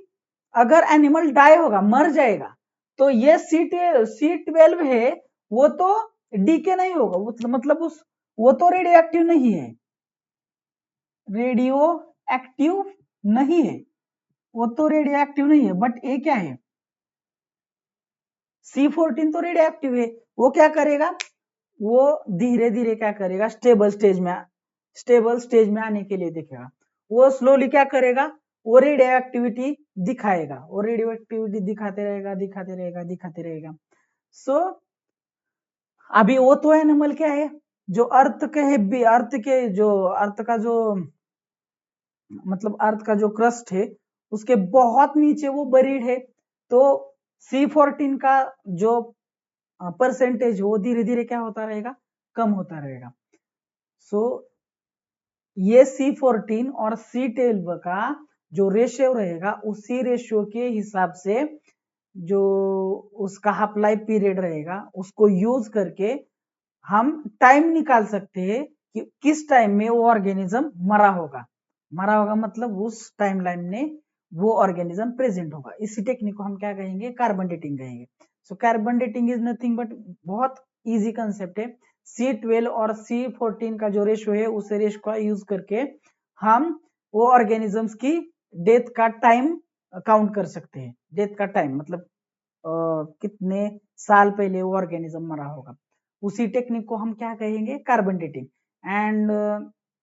अगर एनिमल डाई होगा, मर जाएगा, तो ये C12 है वो तो डीके नहीं होगा, मतलब वो तो रेडियो एक्टिव नहीं है, रेडियो एक्टिव नहीं है, वो तो रेडियो एक्टिव नहीं है। बट ये क्या है, C14 तो रेडियो एक्टिव है। वो क्या करेगा, वो धीरे धीरे क्या करेगा, स्टेबल स्टेज में आने के लिए देखेगा। वो स्लोली क्या करेगा, वो रेडियो एक्टिविटी दिखाएगा, वो रेडियो एक्टिविटी दिखाते रहेगा। सो अभी वो तो एनिमल क्या है, जो अर्थ का जो मतलब अर्थ का जो क्रस्ट है उसके बहुत नीचे वो बरीड है। तो C14 का जो परसेंटेज वो धीरे धीरे क्या होता रहेगा, कम होता रहेगा। सो ये C14 और C12 का जो रेशियो रहेगा, उसी रेशियो के हिसाब से जो उसका हाफ लाइफ पीरियड रहेगा उसको यूज करके हम टाइम निकाल सकते हैं कि किस टाइम में वो ऑर्गेनिज्म मरा होगा मतलब उस टाइम लाइन में वो ऑर्गेनिज्म प्रेजेंट होगा। इसी टेक्निक को हम क्या कहेंगे, कार्बन डेटिंग कहेंगे। So carbon dating is nothing but बहुत इजी कंसेप्ट है। C12 और C14 का जो रेशियो है उस रेशियो का यूज करके हम वो ऑर्गेनिजम्स की डेथ का टाइम काउंट कर सकते हैं। डेथ का टाइम मतलब कितने साल पहले वो ऑर्गेनिज्म मरा होगा, उसी टेक्निक को हम क्या कहेंगे, कार्बन डेटिंग। एंड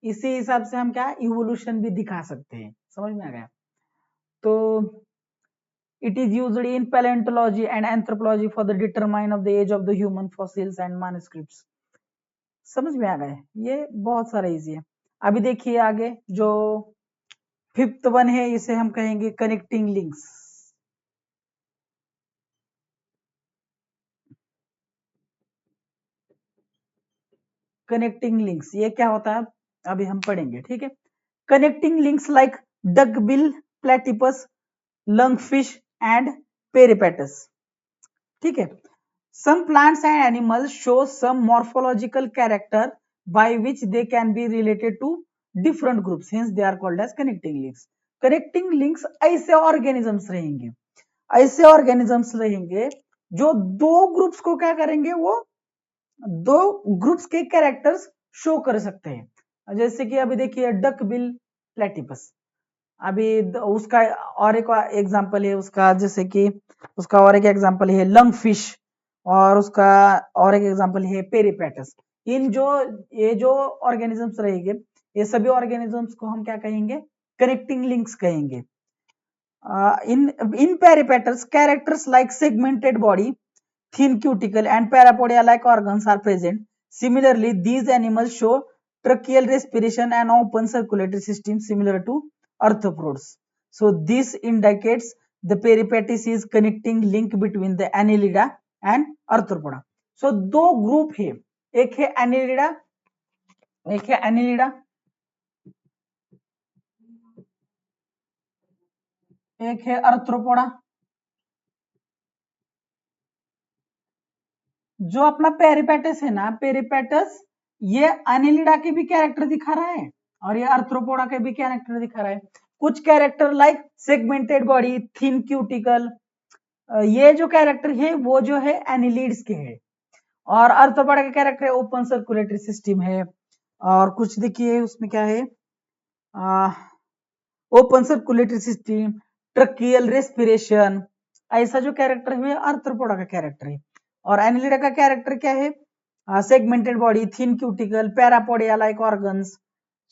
इसी हिसाब से हम क्या इवोल्यूशन भी दिखा सकते हैं। समझ में आ गया? तो it is used in paleontology and anthropology for the determine of the age of the human fossils and manuscripts। समझ में आ गए? ये बहुत सारा इजी है। अभी देखिए आगे जो 5th वन है, इसे हम कहेंगे कनेक्टिंग लिंक्स। कनेक्टिंग लिंक्स ये क्या होता है अभी हम पढ़ेंगे, ठीक है। Connecting links like duckbill platypus, lungfish and peripatus, ठीक है। Some plants and animals show some morphological character by which they can be related to different groups, hence they are called as connecting links। connecting links ऐसे organisms रहेंगे जो दो groups को क्या करेंगे, वो दो ग्रुप्स के कैरेक्टर्स शो कर सकते हैं। जैसे कि अभी देखिए डक बिल प्लेटिपस, उसका और एक एग्जांपल है उसका, जैसे कि उसका और एक एग्जांपल है लंग फिश, और उसका और एक एग्जांपल है पेरिपेटस। ये जो ऑर्गेनिजम्स रहेंगे, ये सभी ऑर्गेनिजम्स को हम क्या कहेंगे? कनेक्टिंग लिंक्स कहेंगे। in peripetus, characters like segmented body, thin cuticle and parapodia like organs are present. Similarly, these animals show tracheal respiration and open circulatory system similar to arthropods. So this indicates the peripetus is connecting link between the annelida and arthropoda. So दो group है, एक है annelida, एक है annelida, एक है arthropoda। जो अपना पेरिपेटस है ना, पेरिपेटस ये अनिलिडा के भी कैरेक्टर दिखा रहा है और ये आर्थ्रोपोडा के भी कैरेक्टर दिखा रहा है। कुछ character like segmented body, thin cuticle, ये जो कैरेक्टर है वो जो है एनिलिड्स के है, और आर्थ्रोपोडा के कैरेक्टर है ओपन सर्कुलेटरी सिस्टम है, और कुछ देखिए उसमें क्या है, open circulatory system, tracheal respiration, ऐसा जो कैरेक्टर है आर्थ्रोपोडा का कैरेक्टर है। और एनिलिडा का कैरेक्टर क्या है? Segmented body, thin cuticle, parapodia like organs.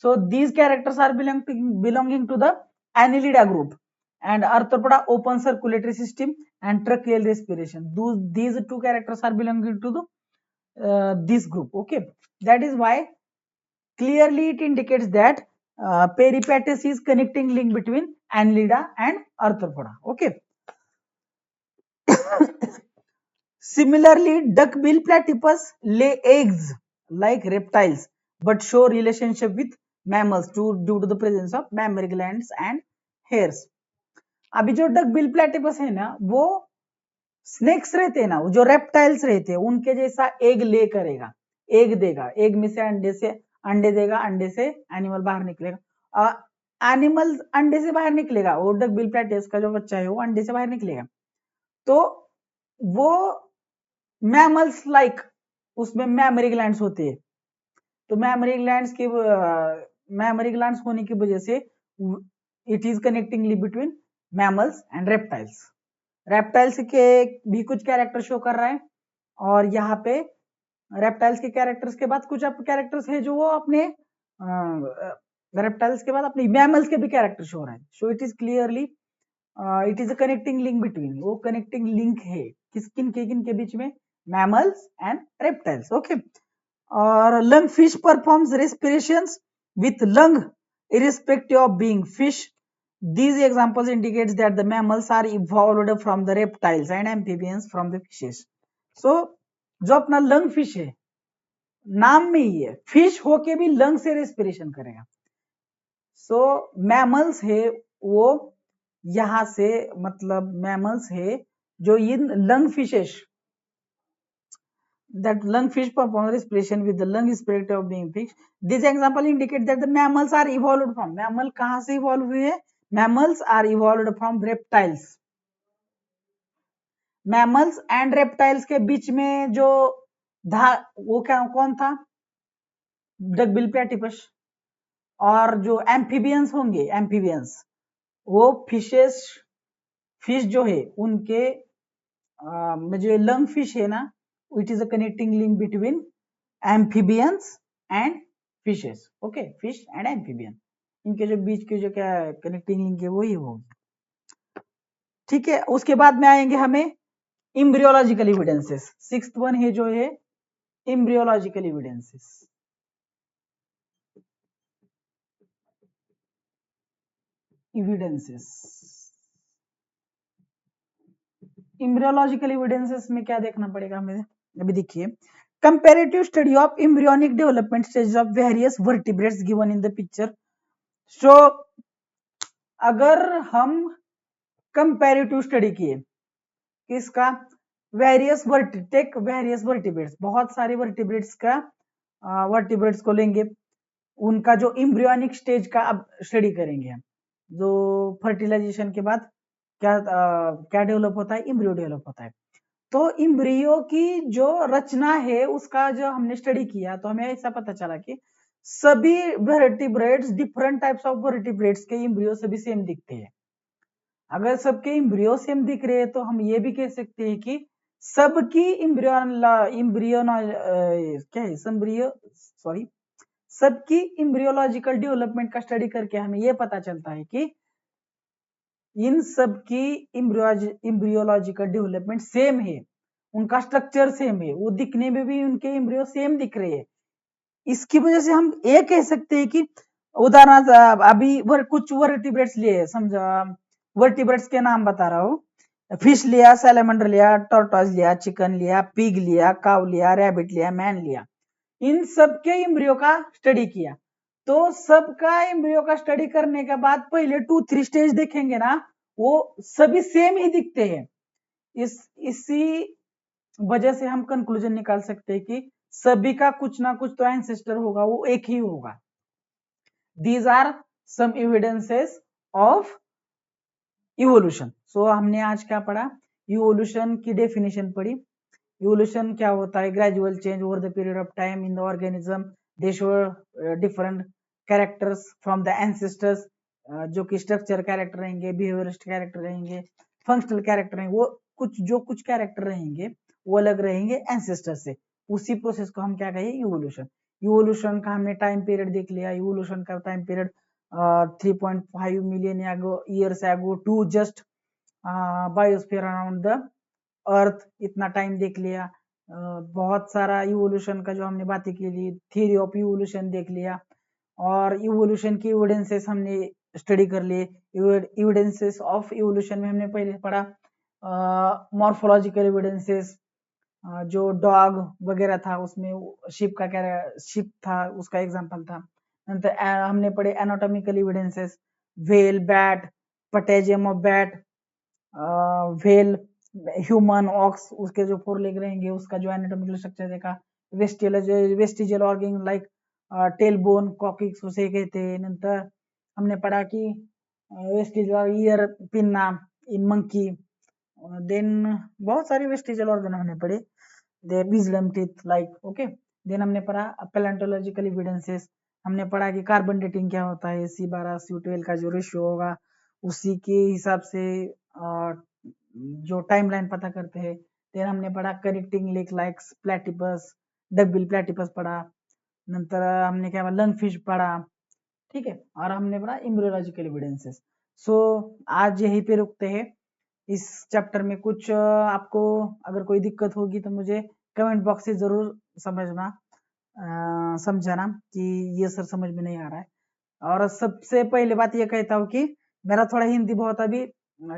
So these characters are belonging to the annelida group, and arthropoda open circulatory system and tracheal respiration. These two characters are belonging to the this group. Okay, that is why clearly it indicates that peripetus is connecting link between annelida and arthropoda. Okay. Similarly, duckbill platypus lay eggs like reptiles but show relationship with mammals due to the presence of mammary glands and hairs. अभी जो duckbill platypus है ना, वो snacks रहते हैं ना, जो reptiles रहते हैं उनके जैसा एग ले करेगा, एग देगा, एग में से अंडे देगा, अंडे से एनिमल बाहर निकलेगा, एनिमल अंडे से बाहर निकलेगा, वो डकबिल प्लेटिपस का जो बच्चा है वो अंडे से बाहर निकलेगा। तो वो मैमल्स लाइक उसमें मैमरी ग्लैंड्स होते हैं, तो मैमरी ग्लैंड्स होने की वजह से it is connecting between mammals and reptiles. Reptiles के भी कुछ कैरेक्टर शो कर रहा है, और यहाँ पे रेप्टाइल्स के कैरेक्टर्स के बाद कुछ कैरेक्टर्स है जो वो अपने रेप्टाइल्स के बाद अपने मैमल्स के भी कैरेक्टर शो हो रहा है। So it is clearly it is a connecting link between, वो कनेक्टिंग लिंक है किन के बीच में? Mammals and reptiles. ओके। और lungfish performs respirations with lung irrespective of being fish. These examples indicates that the mammals are evolved from the reptiles and amphibians from the fishes. So जो अपना lung fish है, नाम में ही है, fish होके भी lung से respiration करेगा। सो मैमल्स है वो यहां से, मतलब मैमल्स है जो इन lungfishes, that lungfish perform respiration with the lung irrespective of being fish. This example indicates that the mammals are evolved from, mammal कहां से evolve हुए हैं? Mammals are evolved from reptiles. Mammals and reptiles के बीच में जो वो क्या कौन था? Duckbill platypus. और जो एम्फीबियंस होंगे, एम्फीबियंस वो फिश जो है उनके जो लंग फिश है ना, it is a connecting link between amphibians and fishes. Okay, fish and amphibian, इनके जो बीच के जो क्या कनेक्टिंग लिंक है वही होगी। ठीक है, उसके बाद में आएंगे हमें इम्ब्रियोलॉजिकल एविडेंसेस। सिक्स्थ वन है जो है इम्ब्रियोलॉजिकल एविडेंसेस। इम्ब्रियोलॉजिकल एविडेंसेस में क्या देखना पड़ेगा हमें? अभी देखिए, comparative study of embryonic development stages of various vertebrates given in the picture. So अगर हम कंपैरेटिव स्टडी किए किसका? वेरियस वर्टिब्रेट्स, बहुत सारे वर्टिब्रेट्स को लेंगे, उनका जो इम्ब्रियोनिक स्टेज का अब स्टडी करेंगे हम, जो फर्टिलाइजेशन के बाद क्या डेवलप होता है? इम्ब्रियो डेवलप होता है। तो इम्ब्रियो की जो रचना है उसका जो हमने स्टडी किया, तो हमें ऐसा पता चला कि सभी vertebrates, different types of vertebrates के एम्ब्रियो सभी सेम दिखते हैं। अगर सबके एम्ब्रियो सेम दिख रहे हैं तो हम ये भी कह सकते हैं कि सबकी सबकी इम्ब्रियोलॉजिकल डेवलपमेंट का स्टडी करके हमें ये पता चलता है कि इन सबकी इम्ब्रियोलॉजिकल डेवलपमेंट सेम है, उनका स्ट्रक्चर सेम है, वो दिखने में भी उनके इम्ब्रियो सेम दिख रहे हैं। इसकी वजह से हम ये कह सकते हैं कि उदाहरण अभी कुछ वर्टिब्रेट्स लिए, समझा वर्टिब्रेट्स के नाम बता रहा हूँ। फिश लिया, सैलेमंडर लिया, टॉर्टोइज लिया, चिकन लिया, पिग लिया, काउ लिया, रैबिट लिया, मैन लिया। इन सबके एम्ब्रियो का स्टडी किया, तो सबका एम्ब्रियो का स्टडी करने के बाद पहले 2-3 स्टेज देखेंगे ना, वो सभी सेम ही दिखते हैं। इसी वजह से हम कंक्लूजन निकाल सकते हैं कि सभी का कुछ ना कुछ तो एंसेस्टर होगा, वो एक ही होगा। These are some evidences of evolution. So हमने आज क्या पढ़ा, इवोल्यूशन की डेफिनेशन पढ़ी। इवोल्यूशन क्या होता है, gradual change over the period of time in the organism, they show different characters from the ancestors, जो कि स्ट्रक्चर कैरेक्टर रहेंगे, बिहेवियरिस्ट कैरेक्टर रहेंगे, फंक्शनल कैरेक्टर रहेंगे, वो कुछ कैरेक्टर रहेंगे वो अलग रहेंगे एंसेस्टर से। उसी प्रोसेस को हम क्या कहें, इवोल्यूशन। इवोल्यूशन का हमने टाइम पीरियड देख लिया। इवोल्यूशन का time period 3.5 million years ago to just biosphere around the earth, इतना टाइम देख लिया। बहुत सारा इवोल्यूशन का जो हमने बातें की ली, थ्योरी ऑफ इवोल्यूशन देख लिया, और इवोल्यूशन की एविडेंसेस हमने स्टडी कर लिए। एविडेंसेस ऑफ इवोल्यूशन में हमने पहले पढ़ा मॉर्फोलॉजिकल एविडेंसेस, जो डॉग वगैरह था उसमें शिप था, उसका एग्जांपल था। नंतर हमने पढ़े anatomical evidences, whale, bat, patagium of bat, whale, human, ox, उसके जो 4 लेग रहेंगे उसका जो एनाटॉमिकल स्ट्रक्चर देखा। Vestigial organ like tail bone, coccyx उसे कहते हैं। नंतर हमने पढ़ा कि vestigial ear, pinna in monkey. Then बहुत सारी वेस्टिजियल ऑर्गन हमने पढ़े, there wisdom teeth like, okay. Then हमने पढ़ा पैलेंटोलॉजिकल एविडेंसेस, हमने पढ़ा कि कार्बन डेटिंग क्या होता है, C12 C12 का जो रेशियो होगा उसी के हिसाब से जो टाइमलाइन पता करते हैं। देन हमने पढ़ा connecting link like platypus, duckbill platypus पढ़ा। नंतर हमने क्या पढ़ा, लंग फिश पढ़ा, ठीक है। और हमने पढ़ा एम्ब्रियोलॉजिकल एविडेंसेस। सो आज यहीं पे रुकते हैं इस चैप्टर में। कुछ आपको अगर कोई दिक्कत होगी तो मुझे कमेंट बॉक्स से जरूर समझाना कि ये सर समझ में नहीं आ रहा है। और सबसे पहले बात ये कहता हूँ कि मेरा थोड़ा हिंदी बहुत अभी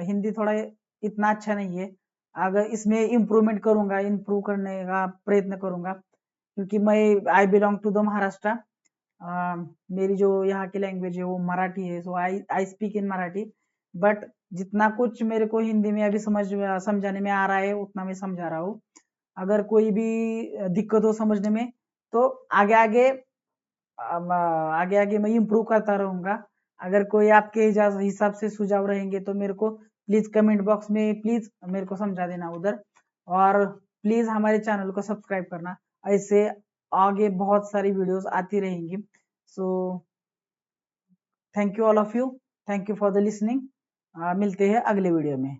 हिंदी थोड़ा इतना अच्छा नहीं है, अगर इसमें इम्प्रूवमेंट करूंगा, इम्प्रूव करने का प्रयत्न करूंगा, क्योंकि मैं I belong to the Maharashtra. मेरी जो यहाँ की लैंग्वेज है वो मराठी है, so I speak in Marathi, but जितना कुछ मेरे को हिंदी में अभी समझाने में आ रहा है उतना मैं समझा रहा हूँ। अगर कोई भी दिक्कत हो समझने में तो आगे आगे आगे आगे मैं इम्प्रूव करता रहूंगा। अगर कोई आपके हिसाब से सुझाव रहेंगे तो मेरे को प्लीज कमेंट बॉक्स में प्लीज मेरे को समझा देना उधर, और प्लीज हमारे चैनल को सब्सक्राइब करना, ऐसे आगे बहुत सारी वीडियोस आती रहेंगी। So thank you all of you, thank you for the listening. मिलते हैं अगले वीडियो में।